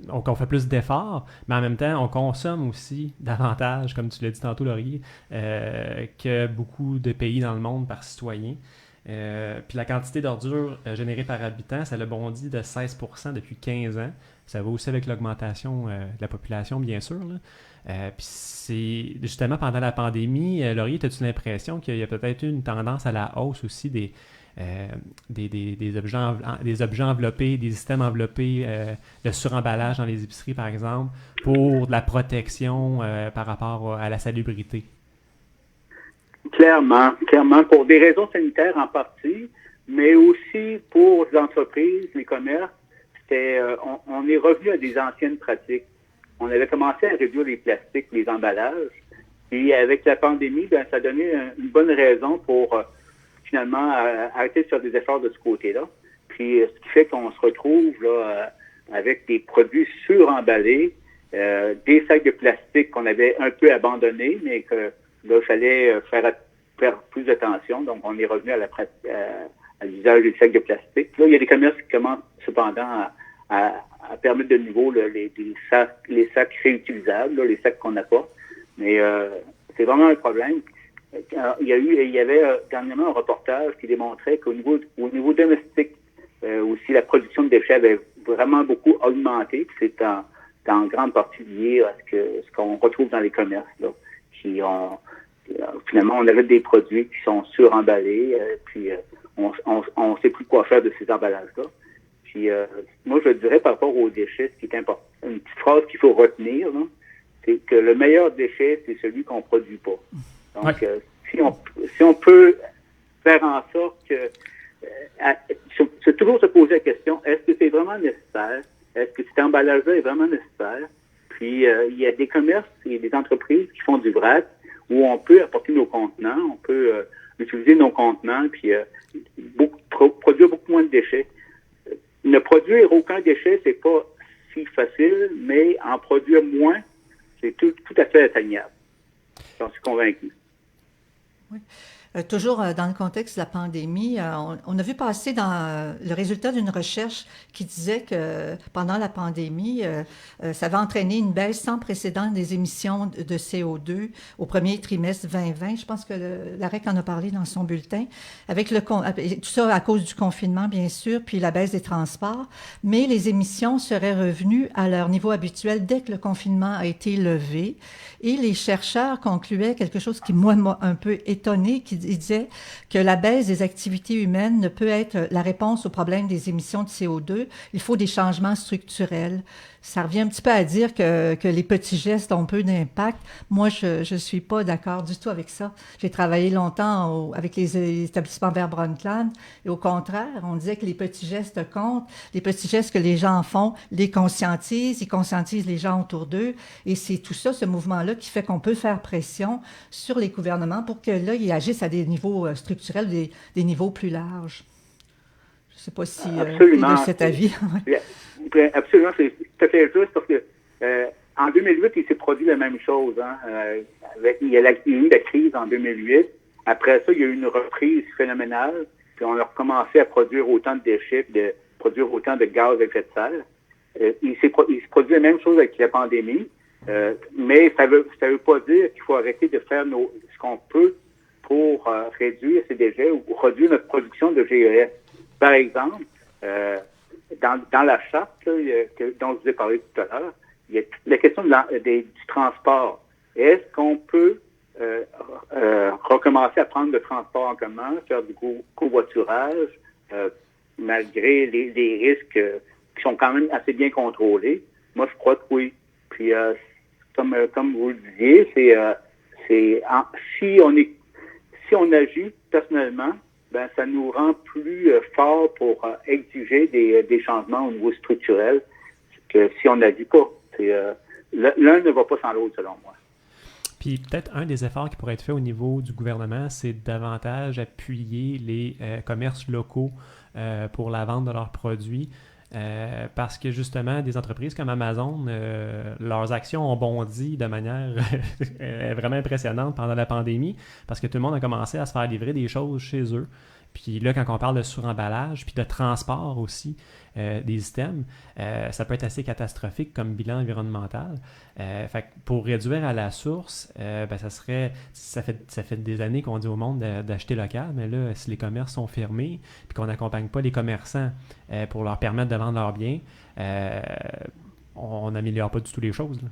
qu'on fait plus d'efforts, mais en même temps, on consomme aussi davantage, comme tu l'as dit tantôt, Laurier, que beaucoup de pays dans le monde par citoyen. Puis la quantité d'ordures générée par habitant, ça a bondi de 16% depuis 15 ans. Ça va aussi avec l'augmentation de la population, bien sûr. Puis c'est justement pendant la pandémie, Laurier, as-tu l'impression qu'il y a peut-être eu une tendance à la hausse aussi des objets enveloppés, des systèmes enveloppés, le suremballage dans les épiceries, par exemple, pour de la protection par rapport à la salubrité? Clairement, pour des raisons sanitaires en partie, mais aussi pour les entreprises, les commerces, on est revenu à des anciennes pratiques. On avait commencé à réduire les plastiques, les emballages, et avec la pandémie, ça a donné une bonne raison pour finalement arrêter de faire des efforts de ce côté-là. Puis ce qui fait qu'on se retrouve là avec des produits suremballés, des sacs de plastique qu'on avait un peu abandonnés, mais que là, il fallait faire plus attention. Donc, on est revenu à l'usage des sacs de plastique. Là, il y a des commerces qui commencent cependant à permettre de nouveau les sacs réutilisables, là, les sacs qu'on n'a pas. Mais c'est vraiment un problème. Il y avait dernièrement un reportage qui démontrait qu'au niveau domestique, aussi la production de déchets avait vraiment beaucoup augmenté. Puis c'est en grande partie lié à ce qu'on retrouve dans les commerces, là, qui ont finalement on avait des produits qui sont suremballés, puis on sait plus quoi faire de ces emballages-là. Puis moi je dirais par rapport aux déchets, ce qui est important, une petite phrase qu'il faut retenir, là, c'est que le meilleur déchet, c'est celui qu'on produit pas. Donc, si on peut faire en sorte que c'est toujours se poser la question, est-ce que c'est vraiment nécessaire? Est-ce que cet emballage-là est vraiment nécessaire? Puis, il y a des commerces et des entreprises qui font du vrac où on peut apporter nos contenants, on peut utiliser nos contenants, puis produire beaucoup moins de déchets. Ne produire aucun déchet, c'est pas si facile, mais en produire moins, c'est tout à fait atteignable. J'en suis convaincu. Oui. Toujours dans le contexte de la pandémie, on a vu passer dans le résultat d'une recherche qui disait que pendant la pandémie, ça va entraîner une baisse sans précédent des émissions de CO2 au premier trimestre 2020. Je pense que l'AREC en a parlé dans son bulletin. Tout ça à cause du confinement, bien sûr, puis la baisse des transports. Mais les émissions seraient revenues à leur niveau habituel dès que le confinement a été levé. Et les chercheurs concluaient quelque chose qui, moi, m'a un peu étonné, qui disait que la baisse des activités humaines ne peut être la réponse au problème des émissions de CO2. Il faut des changements structurels. Ça revient un petit peu à dire que les petits gestes ont peu d'impact. Moi, je suis pas d'accord du tout avec ça. J'ai travaillé longtemps avec les établissements Vert Brundtland et au contraire, on disait que les petits gestes comptent. Les petits gestes que les gens font les conscientisent, ils conscientisent les gens autour d'eux et c'est tout ça, ce mouvement-là qui fait qu'on peut faire pression sur les gouvernements pour que là, ils agissent à des niveaux structurels, des niveaux plus larges. Je ne sais pas si tu es de cet avis. Absolument, c'est tout à fait juste parce que en 2008, il s'est produit la même chose. Hein, il y a eu la crise en 2008. Après ça, il y a eu une reprise phénoménale. Puis on a recommencé à produire autant de déchets, de produire autant de gaz à effet de serre. Il se produit la même chose avec la pandémie. Mais ça veut pas dire qu'il faut arrêter de faire ce qu'on peut pour réduire ces déchets ou réduire notre production de GES. Par exemple, dans la charte dont je vous ai parlé tout à l'heure, il y a la question du transport. Est-ce qu'on peut recommencer à prendre le transport en commun, faire du covoiturage, malgré les risques qui sont quand même assez bien contrôlés. Moi, je crois que oui. Puis, comme vous le disiez, si on agit personnellement, ben ça nous rend plus forts pour exiger des changements au niveau structurel que si on n'agit pas. L'un ne va pas sans l'autre, selon moi. Puis peut-être un des efforts qui pourrait être fait au niveau du gouvernement, c'est davantage appuyer les commerces locaux pour la vente de leurs produits. Parce que justement, des entreprises comme Amazon, leurs actions ont bondi de manière vraiment impressionnante pendant la pandémie parce que tout le monde a commencé à se faire livrer des choses chez eux. Puis là, quand on parle de suremballage, puis de transport aussi des items, ça peut être assez catastrophique comme bilan environnemental. Fait que pour réduire à la source, ça fait des années qu'on dit au monde d'acheter local, mais là, si les commerces sont fermés, puis qu'on n'accompagne pas les commerçants pour leur permettre de vendre leurs biens, on n'améliore pas du tout les choses, là.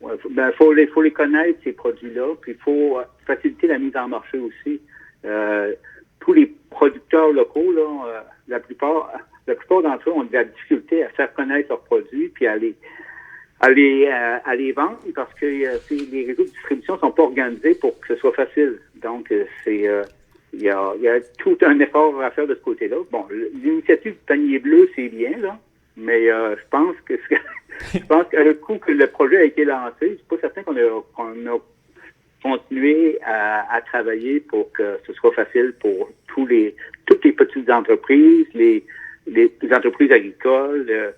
Ouais, faut les connaître, ces produits-là, puis il faut faciliter la mise en marché aussi. Tous les producteurs locaux, là, la plupart d'entre eux ont de la difficulté à faire connaître leurs produits puis à les vendre parce que les réseaux de distribution sont pas organisés pour que ce soit facile. Donc, il y a tout un effort à faire de ce côté-là. Bon, l'initiative du panier bleu, c'est bien, là, mais je pense que le coup que le projet a été lancé, je suis pas certain qu'on a continuer à travailler pour que ce soit facile pour toutes les petites entreprises, les entreprises agricoles,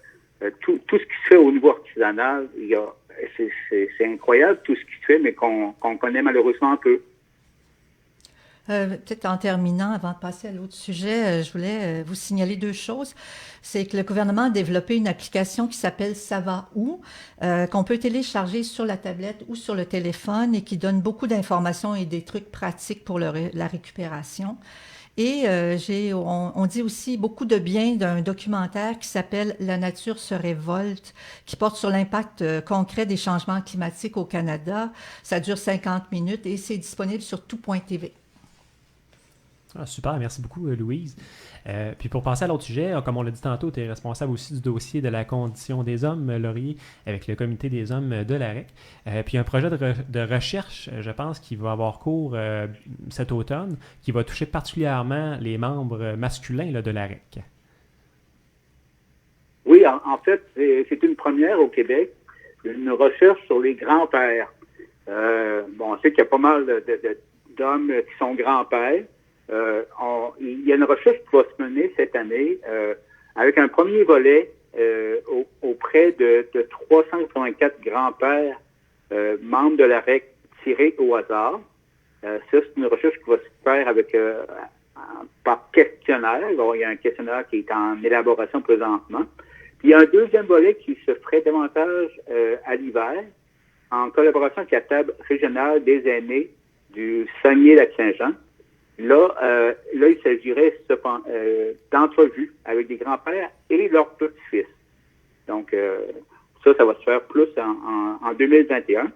tout ce qui se fait au niveau artisanal. C'est incroyable tout ce qui se fait, mais qu'on connaît malheureusement peu. Peut-être en terminant, avant de passer à l'autre sujet, je voulais vous signaler deux choses. C'est que le gouvernement a développé une application qui s'appelle Ça va où, qu'on peut télécharger sur la tablette ou sur le téléphone et qui donne beaucoup d'informations et des trucs pratiques pour la récupération. Et on dit aussi beaucoup de bien d'un documentaire qui s'appelle La nature se révolte, qui porte sur l'impact concret des changements climatiques au Canada. Ça dure 50 minutes et c'est disponible sur tout.tv. Ah, super, merci beaucoup Louise. Puis pour passer à l'autre sujet, comme on l'a dit tantôt, tu es responsable aussi du dossier de la condition des hommes, Laurier, avec le comité des hommes de l'AREC. Puis un projet de recherche, je pense, qui va avoir cours cet automne, qui va toucher particulièrement les membres masculins là, de l'AREC. Oui, en fait, c'est une première au Québec, une recherche sur les grands-pères. On sait qu'il y a pas mal d'hommes qui sont grands-pères. Il y a une recherche qui va se mener cette année avec un premier volet auprès de 384 grands-pères membres de l'AREC tirés au hasard. Ça, c'est une recherche qui va se faire avec par questionnaire. Alors, il y a un questionnaire qui est en élaboration présentement. Puis il y a un deuxième volet qui se ferait davantage à l'hiver en collaboration avec la table régionale des aînés du Saguenay-Lac-Saint-Jean. Là, il s'agirait d'entrevues avec des grands-pères et leurs petits-fils. Donc, ça va se faire plus en 2021.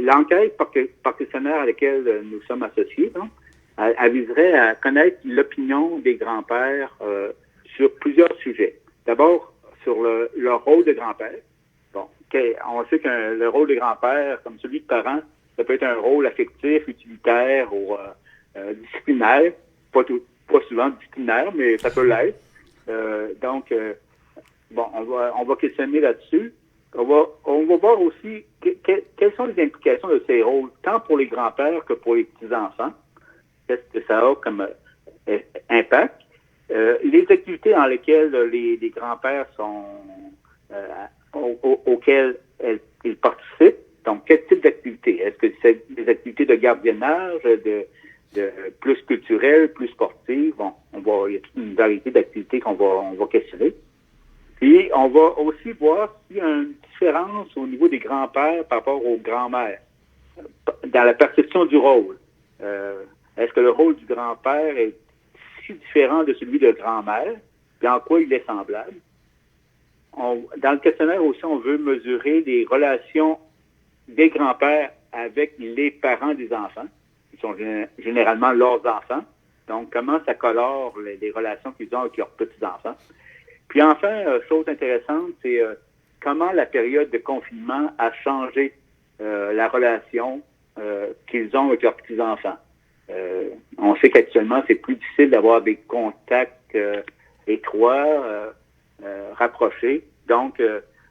L'enquête par questionnaire à laquelle nous sommes associés, donc, elle viserait à connaître l'opinion des grands-pères sur plusieurs sujets. D'abord, sur leur rôle de grand-père. Bon, on sait que le rôle de grand-père, comme celui de parent, ça peut être un rôle affectif, utilitaire ou disciplinaire, pas souvent disciplinaire, mais ça peut l'être. On va questionner là-dessus. On va voir aussi quelles sont les implications de ces rôles, tant pour les grands-pères que pour les petits-enfants. Qu'est-ce que ça a comme impact? Les activités dans lesquelles les grands-pères sont auxquelles ils participent. Donc, quel type d'activité? Est-ce que c'est des activités de gardiennage, de plus culturelles, plus sportives? Bon, il y a toute une variété d'activités on va questionner. Puis, on va aussi voir s'il y a une différence au niveau des grands-pères par rapport aux grands-mères, dans la perception du rôle. Est-ce que le rôle du grand-père est si différent de celui de grand-mère? Puis en quoi il est semblable? Dans le questionnaire aussi, on veut mesurer les relations des grands-pères avec les parents des enfants, qui sont généralement leurs enfants. Donc, comment ça colore les relations qu'ils ont avec leurs petits-enfants. Puis enfin, chose intéressante, c'est comment la période de confinement a changé la relation qu'ils ont avec leurs petits-enfants. On sait qu'actuellement, c'est plus difficile d'avoir des contacts étroits, rapprochés. Donc,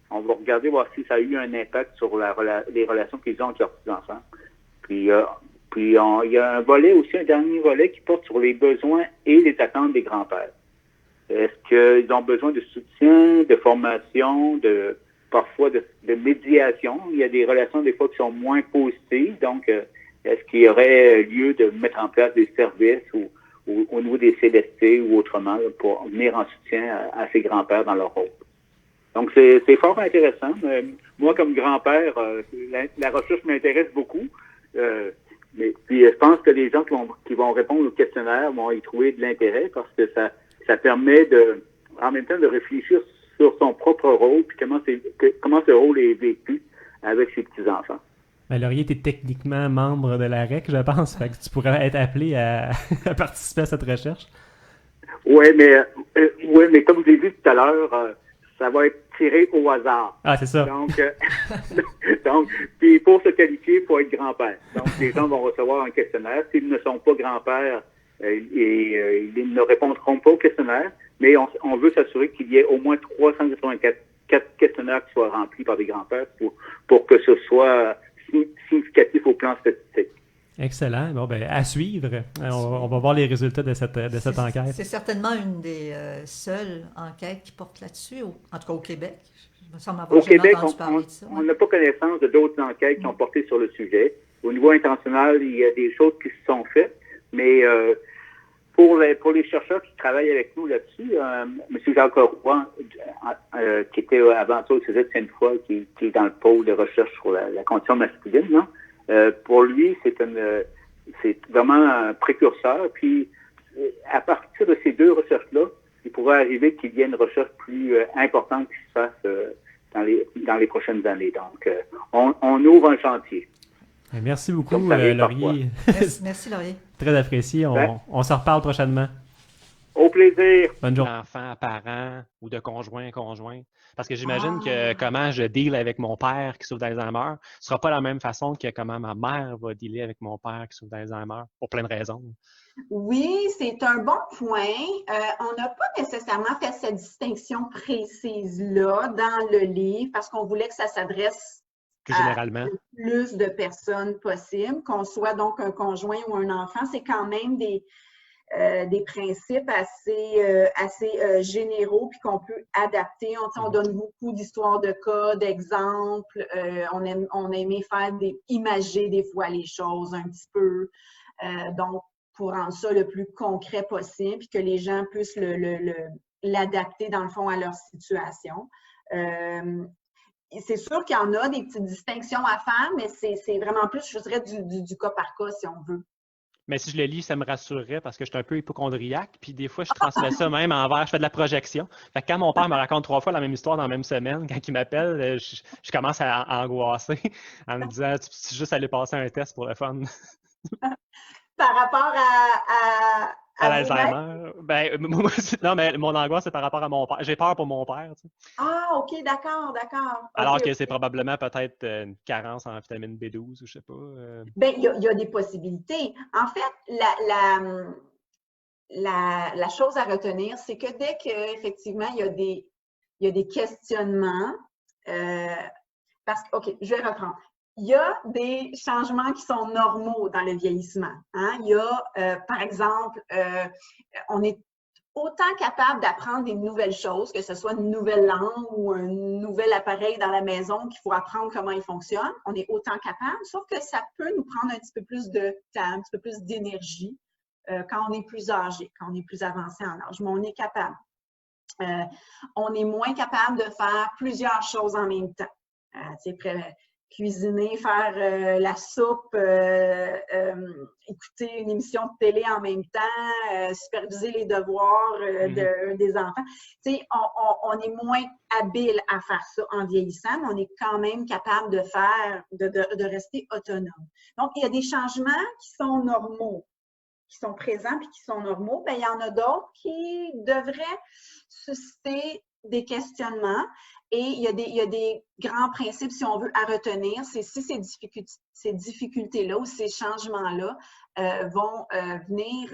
on va regarder voir si ça a eu un impact sur les relations qu'ils ont avec leurs petits-enfants. Puis il y a un volet aussi, un dernier volet qui porte sur les besoins et les attentes des grands-pères. Est-ce qu'ils ont besoin de soutien, de formation, parfois de médiation? Il y a des relations des fois qui sont moins positives. Donc, est-ce qu'il y aurait lieu de mettre en place des services ou au niveau des CLST ou autrement pour venir en soutien à ces grands-pères dans leur rôle? Donc, c'est fort intéressant. Moi, comme grand-père, la recherche m'intéresse beaucoup. Mais puis, je pense que les gens qui vont répondre au questionnaire vont y trouver de l'intérêt parce que ça permet en même temps de réfléchir sur son propre rôle puis comment ce rôle est vécu avec ses petits-enfants. Ben, Laurier, tu es techniquement membre de la REC, je pense. Fait que tu pourrais être appelé à participer à cette recherche. Oui, mais comme je l'ai dit tout à l'heure, ça va être tiré au hasard. Ah, c'est ça. Donc, puis pour se qualifier, il faut être grand-père. Donc, les gens vont recevoir un questionnaire. S'ils ne sont pas grands-pères, ils ne répondront pas au questionnaire, mais on veut s'assurer qu'il y ait au moins 384 questionnaires qui soient remplis par des grands-pères pour que ce soit significatif au plan statistique. Excellent. Bon, ben, à suivre. On va voir les résultats de cette enquête. C'est certainement une des seules enquêtes qui porte là-dessus, en tout cas au Québec. Au Québec, on n'a pas connaissance de d'autres enquêtes qui ont porté sur le sujet. Au niveau international, il y a des choses qui se sont faites, mais pour les chercheurs qui travaillent avec nous là-dessus, M. Jacques Roy, qui était avant ça au Cégep de Sainte-Foy, qui est dans le pôle de recherche sur la condition masculine, non? Pour lui, c'est vraiment un précurseur. Puis, à partir de ces deux recherches-là, il pourrait arriver qu'il y ait une recherche plus importante qui se fasse dans les prochaines années. Donc, on ouvre un chantier. Merci beaucoup, Laurier. Merci, Laurier. Très apprécié. On se reparle prochainement. Au plaisir. Bonne journée. D'enfants, parents ou de conjoints. Parce que j'imagine que comment je deal avec mon père qui souffre d'Alzheimer ne sera pas la même façon que comment ma mère va dealer avec mon père qui souffre d'Alzheimer, pour plein de raisons. Oui, c'est un bon point. On n'a pas nécessairement fait cette distinction précise-là dans le livre parce qu'on voulait que ça s'adresse généralement à le plus de personnes possible, qu'on soit donc un conjoint ou un enfant. C'est quand même des principes assez généraux puis qu'on peut adapter. On donne beaucoup d'histoires de cas, d'exemples. On a aimé faire imager des fois les choses un petit peu. Donc, pour rendre ça le plus concret possible puis que les gens puissent l'adapter dans le fond à leur situation. C'est sûr qu'il y en a des petites distinctions à faire, mais c'est vraiment plus, je dirais, du cas par cas si on veut. Mais si je le lis, ça me rassurerait parce que je suis un peu hypocondriaque. Puis des fois, je transmets ça même envers, je fais de la projection. Fait que quand mon père me raconte 3 fois la même histoire dans la même semaine, quand il m'appelle, je commence à angoisser en me disant « Tu peux juste aller passer un test pour le fun. » Par rapport à l'Alzheimer? Ben, non, mais mon angoisse, c'est par rapport à mon père. J'ai peur pour mon père. Tu sais. Ah, OK, d'accord. Alors que c'est probablement peut-être une carence en vitamine B12 ou je sais pas. Bien, il y a des possibilités. En fait, la chose à retenir, c'est que dès qu'effectivement, il y a des questionnements, parce que, OK, je vais reprendre. Il y a des changements qui sont normaux dans le vieillissement. Hein? Il y a, par exemple, on est autant capable d'apprendre des nouvelles choses, que ce soit une nouvelle langue ou un nouvel appareil dans la maison qu'il faut apprendre comment il fonctionne. On est autant capable, sauf que ça peut nous prendre un petit peu plus de temps, un petit peu plus d'énergie quand on est plus âgé, quand on est plus avancé en âge. Mais on est capable. On est moins capable de faire plusieurs choses en même temps. cuisiner, faire la soupe, écouter une émission de télé en même temps, superviser les devoirs des enfants. Tu sais, on est moins habile à faire ça en vieillissant, mais on est quand même capable de rester autonome. Donc, il y a des changements qui sont normaux, qui sont présents puis qui sont normaux. Bien, il y en a d'autres qui devraient susciter des questionnements. Et il y a des grands principes, si on veut, à retenir. C'est si ces difficultés-là ou ces changements-là vont venir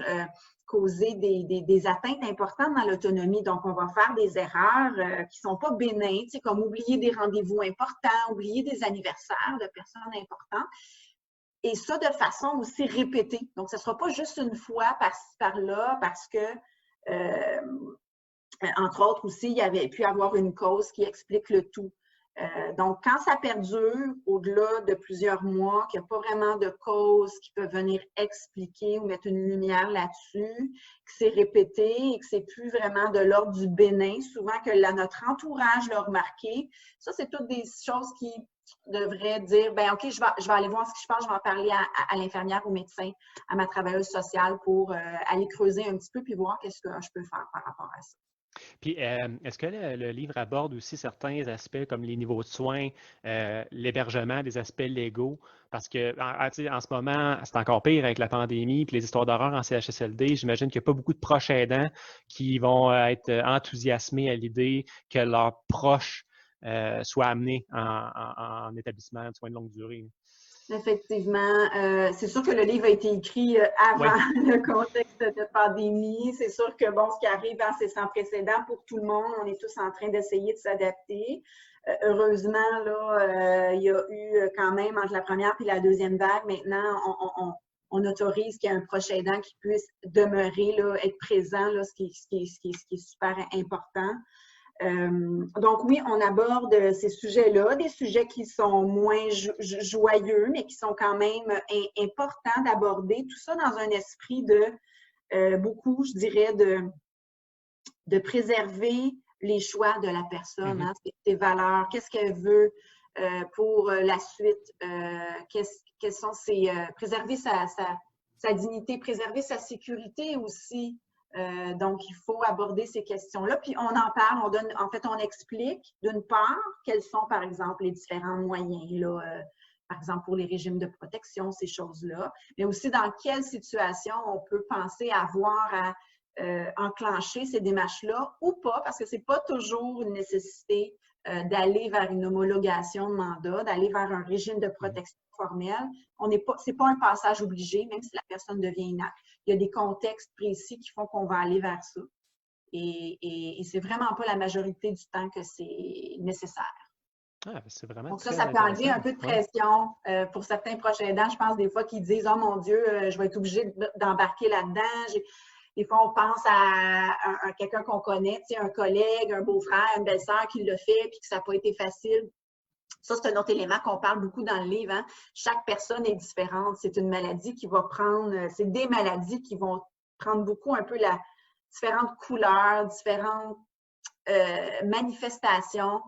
causer des atteintes importantes dans l'autonomie. Donc, on va faire des erreurs qui ne sont pas bénins, tu sais, comme oublier des rendez-vous importants, oublier des anniversaires de personnes importantes. Et ça de façon aussi répétée. Donc, ce ne sera pas juste une fois par-ci, par-là, parce que entre autres aussi, il y avait pu avoir une cause qui explique le tout. Donc, quand ça perdure au-delà de plusieurs mois, qu'il n'y a pas vraiment de cause qui peut venir expliquer ou mettre une lumière là-dessus, que c'est répété et que c'est plus vraiment de l'ordre du bénin, souvent que notre entourage l'a remarqué, ça, c'est toutes des choses qui devraient dire, ben OK, je vais aller voir ce qui se passe, je vais en parler à l'infirmière, au médecin, à ma travailleuse sociale pour aller creuser un petit peu puis voir qu'est-ce que je peux faire par rapport à ça. Puis, est-ce que le livre aborde aussi certains aspects comme les niveaux de soins, l'hébergement, des aspects légaux? Parce que en ce moment, c'est encore pire avec la pandémie puis les histoires d'horreur en CHSLD. J'imagine qu'il n'y a pas beaucoup de proches aidants qui vont être enthousiasmés à l'idée que leurs proches soient amenés en établissement de soins de longue durée. Effectivement. C'est sûr que le livre a été écrit avant le contexte de pandémie. C'est sûr que, bon, ce qui arrive, c'est sans précédent pour tout le monde. On est tous en train d'essayer de s'adapter. Heureusement, là, il y a eu quand même, entre la première et la deuxième vague, maintenant, on autorise qu'il y ait un proche aidant qui puisse demeurer, là, être présent, là, ce qui est super important. Donc oui, on aborde ces sujets-là, des sujets qui sont moins joyeux, mais qui sont quand même importants d'aborder. Tout ça dans un esprit de beaucoup, je dirais, de préserver les choix de la personne, hein, ses valeurs, qu'est-ce qu'elle veut pour la suite, quelles sont ses... préserver sa dignité, préserver sa sécurité aussi. Donc, il faut aborder ces questions-là. Puis, on en parle, on explique, d'une part, quels sont, par exemple, les différents moyens, là, par exemple, pour les régimes de protection, ces choses-là, mais aussi dans quelle situation on peut penser avoir à enclencher ces démarches-là ou pas, parce que c'est pas toujours une nécessité d'aller vers une homologation de mandat, d'aller vers un régime de protection formel. C'est pas un passage obligé, même si la personne devient inapte. Il y a des contextes précis qui font qu'on va aller vers ça. Et c'est vraiment pas la majorité du temps que c'est nécessaire. Ah, c'est vraiment. Donc ça peut enlever un peu de pression pour certains proches aidants. Je pense des fois qu'ils disent « Oh mon Dieu, je vais être obligée d'embarquer là-dedans. » Des fois, on pense à quelqu'un qu'on connaît, tu sais, un collègue, un beau-frère, une belle-sœur qui l'a fait puis que ça n'a pas été facile. Ça, c'est un autre élément qu'on parle beaucoup dans le livre. Hein. Chaque personne est différente. C'est une maladie qui va prendre... C'est des maladies qui vont prendre beaucoup un peu différentes couleurs, différentes manifestations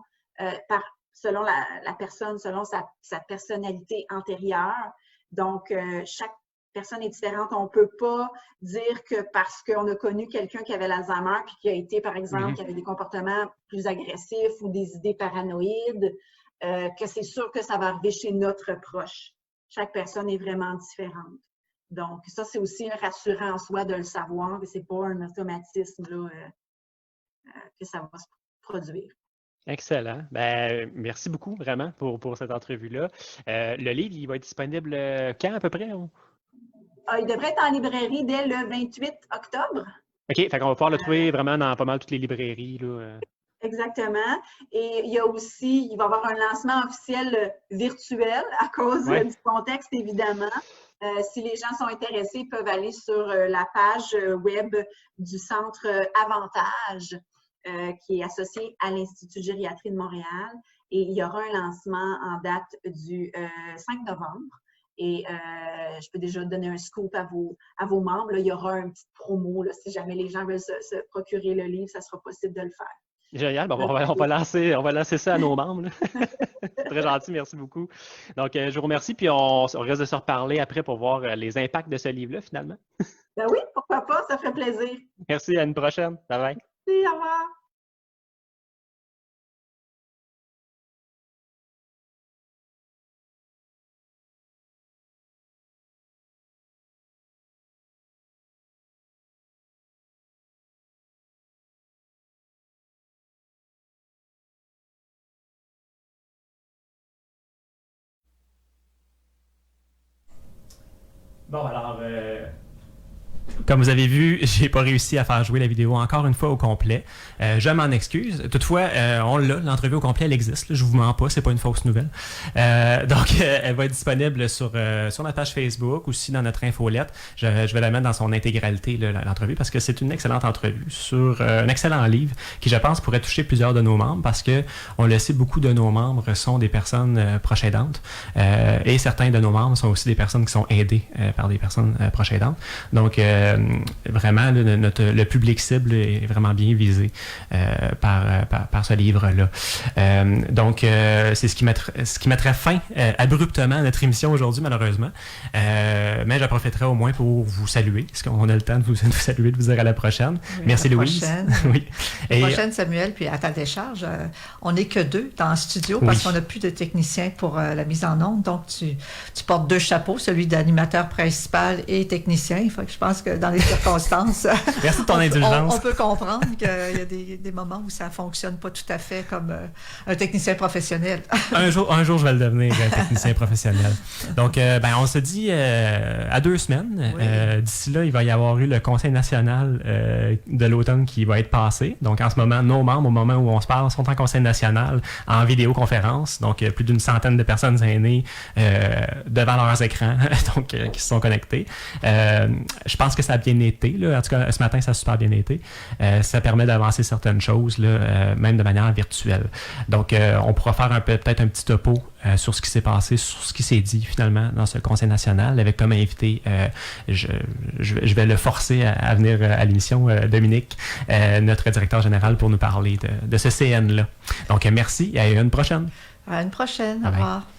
selon la personne, selon sa personnalité antérieure. Donc, chaque personne est différente. On ne peut pas dire que parce qu'on a connu quelqu'un qui avait l'Alzheimer puis qui a été, par exemple, qui avait des comportements plus agressifs ou des idées paranoïdes, que c'est sûr que ça va arriver chez notre proche. Chaque personne est vraiment différente. Donc, ça, c'est aussi rassurant en soi de le savoir, que ce n'est pas un automatisme là, que ça va se produire. Excellent. Ben, merci beaucoup, vraiment, pour cette entrevue-là. Le livre, il va être disponible quand, à peu près? Il devrait être en librairie dès le 28 octobre. OK, fait qu'on va pouvoir le trouver vraiment dans pas mal toutes les librairies, là. Exactement. Et il y a aussi, il va y avoir un lancement officiel virtuel à cause du contexte, évidemment. Si les gens sont intéressés, ils peuvent aller sur la page web du Centre Avantage, qui est associé à l'Institut de gériatrie de Montréal. Et il y aura un lancement en date du 5 novembre. Et je peux déjà donner un scoop à vos membres. Là, il y aura une petite promo. Là, si jamais les gens veulent se procurer le livre, ça sera possible de le faire. Génial. Bon, on va lancer ça à nos membres. Là. Très gentil, merci beaucoup. Donc, je vous remercie, puis on risque de se reparler après pour voir les impacts de ce livre-là, finalement. Ben oui, pourquoi pas, ça ferait plaisir. Merci, à une prochaine. Bye bye. Merci, au revoir. Bon, alors, comme vous avez vu, j'ai pas réussi à faire jouer la vidéo encore une fois au complet. Je m'en excuse. Toutefois, on l'a, l'entrevue au complet, elle existe. Là, je vous mens pas, c'est pas une fausse nouvelle. Donc, elle va être disponible sur notre page Facebook, aussi dans notre infolette. Je vais la mettre dans son intégralité, là, l'entrevue, parce que c'est une excellente entrevue sur un excellent livre qui, je pense, pourrait toucher plusieurs de nos membres, parce que on le sait, beaucoup de nos membres sont des personnes proches aidantes, et certains de nos membres sont aussi des personnes qui sont aidées par des personnes proches aidantes. Donc, vraiment, le public cible est vraiment bien visé par ce livre-là. Donc, c'est ce qui mettrait fin abruptement à notre émission aujourd'hui, malheureusement. Mais j'en profiterai au moins pour vous saluer. Est-ce qu'on a le temps de vous saluer, de vous dire à la prochaine? Oui, merci, à la Louise. Prochaine. Oui. La prochaine, Samuel, puis à ta décharge, on n'est que deux dans le studio parce qu'on n'a plus de technicien pour la mise en onde. Donc, tu portes deux chapeaux, celui d'animateur principal et technicien. Il faut que je pense que dans les circonstances, merci de ton indulgence. On peut comprendre qu'il y a des moments où ça ne fonctionne pas tout à fait comme un technicien professionnel. un jour, je vais le devenir, technicien professionnel. Donc, on se dit à 2 semaines. Oui. D'ici là, il va y avoir eu le Conseil national de l'automne qui va être passé. Donc, en ce moment, nos membres, au moment où on se parle, sont en Conseil national en vidéoconférence. Donc, plus d'une centaine de personnes aînées devant leurs écrans donc, qui se sont connectés. Je pense que ça a bien été. Là. En tout cas, ce matin, ça a super bien été. Ça permet d'avancer certaines choses, là, même de manière virtuelle. Donc, on pourra faire peut-être un petit topo sur ce qui s'est passé, sur ce qui s'est dit finalement dans ce Conseil national, avec comme invité, je vais le forcer à venir à l'émission, Dominique, notre directeur général, pour nous parler de ce CN-là. Donc, merci et à une prochaine. À une prochaine. Bye Au revoir.